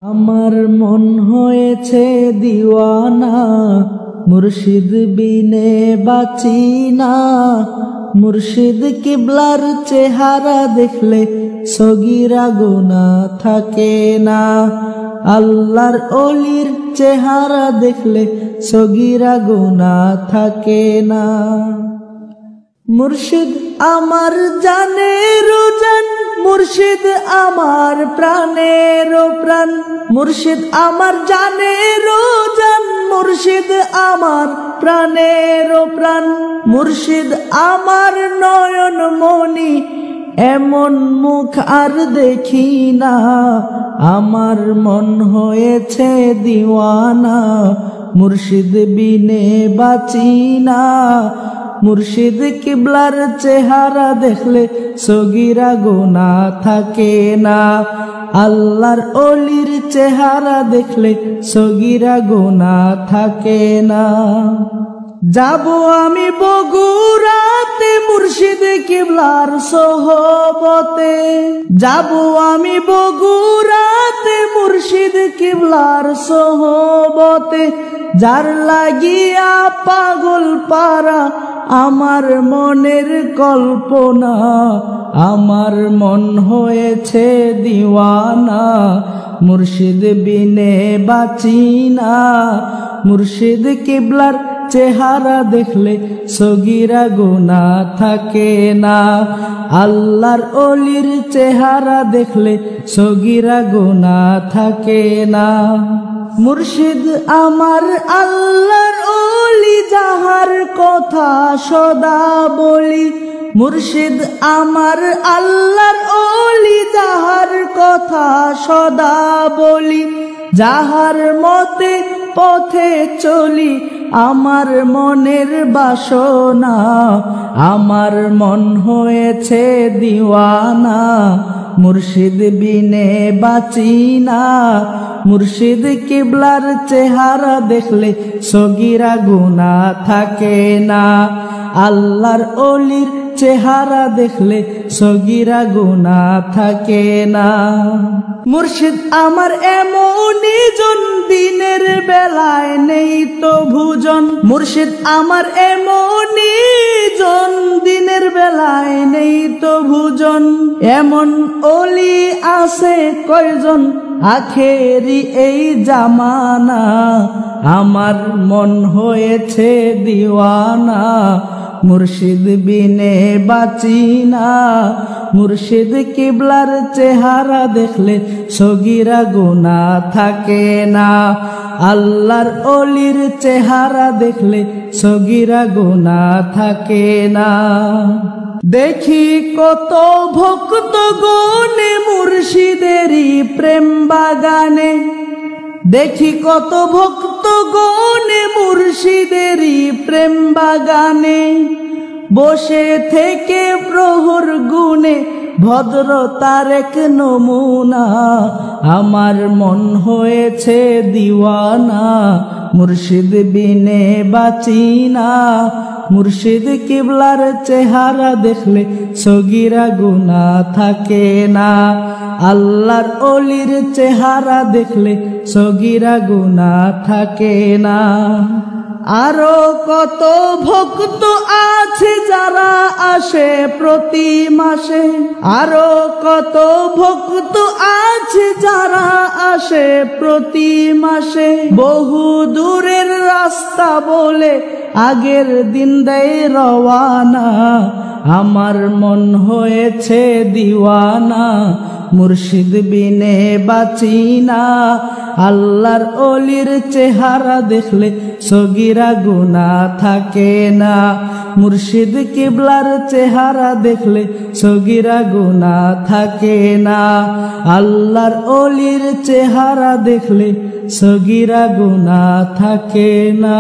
আমার মন হয়েছে দিওয়ানা, মুর্শিদ বিনে বাঁচি না। মুর্শিদ কিবলার চেহারা দেখলে সগীরা গুনাহ থাকে না। আল্লাহর ওলির চেহারা দেখলে সগীরা গুনাহ থাকে না। মুর্শিদ আমার জানের জান, মুর্শিদ আমার প্রাণের প্রাণ। মুর্শিদ আমার জানের জান, মুর্শিদ আমার প্রাণের প্রাণ। মুর্শিদ আমার নয়ন মনি, এমন মুখ আর দেখি না। আমার মন হয়েছে দিওয়ানা, মুর্শিদ বিনে বাঁচি না। মুর্শিদ কিবলার চেহারা দেখলে সগীরা গুনাহ থাকে না। আল্লাহর ওলির চেহারা দেখলে সগীরা গুনাহ থাকে না। যাব আমি বগুড়াতে মুর্শিদ কিবলার সোহবতে। যাব আমি বগুড়াতে মুর্শিদ কিবলার সোহবতে। যার লাগিয়া পাগল পারা আমার মনের কল্পনা। আমার মন হয়েছে দিওয়ানা, মুর্শিদ বিনে বাঁচি না। মুর্শিদ কিবলার চেহারা দেখলে সগীরা গুনাহ থাকে না। আল্লাহর ওলির চেহারা দেখলে সগীরা গুনাহ থাকে না। মুর্শিদ আমার আল্লাহর ওলি, যাহার কথা সদা বলি। মুর্শিদ আমার আল্লাহর ওলি, যাহার কথা সদা বলি। যাহার মতে পথে চলি আমার মনের বাসনা। আমার মন হয়েছে দিওয়ানা, মুর্শিদ বিনে বাঁচি না। মুর্শিদ কিবলার চেহারা দেখলে সগীরা গুনাহ থাকে না। আল্লাহর ওলির চেহারা দেখলে সগীরা গুনাহ থাকে না। মুর্শিদ আমার এমনই জন, দিনের বেলায় নেই তো ভুজন। মুর্শিদ আমার এমনই জন, দিনের বেলায় নেই তো ভুজন। এমন ওলি আছে কয়জন, আখেরি এই জামানা। আমার মন হয়েছে দিওয়ানা, মুর্শিদ বিনে বাঁচি না। মুর্শিদ কিবলার চেহারা দেখলে সগীরা গুনাহ থাকে না। আল্লাহর ওলির চেহারা দেখলে সগীরা গুনাহ থাকে না। দেখি কত ভক্ত গনে মুর্শিদেরই প্রেম বাগানে। দেখি কত ভক্ত গনে মুর্শিদেরই প্রেম বাগানে। বসে থেকে প্রহর গুনে ভদ্রতার এক নমুনা। আমার মন হয়েছে দিওয়ানা, মুর্শিদ বিনে বাঁচি না। মুর্শিদ কিবলার চেহারা দেখলে সগীরা গুনাহ থাকে না। আল্লাহর ওলির চেহারা দেখলে সগীরা গুনাহ থাকে না। আরো কত ভক্ত আছে যারা আসে প্রতি মাসে। আরো কত ভক্ত আছে যারা আসে প্রতি মাসে। বহু দূরের রাস্তা বলে আগের দিন দেয় রওয়ানা। আমার মন হয়েছে দিওয়ানা, মুর্শিদ বিনে বাঁচি না। আল্লাহর ওলির চেহারা দেখলে সগীরা গুনাহ থাকে না। মুর্শিদ কিবলার চেহারা দেখলে সগীরা গুনাহ থাকে না। আল্লাহর ওলির চেহারা দেখলে সগীরা গুনাহ থাকে না।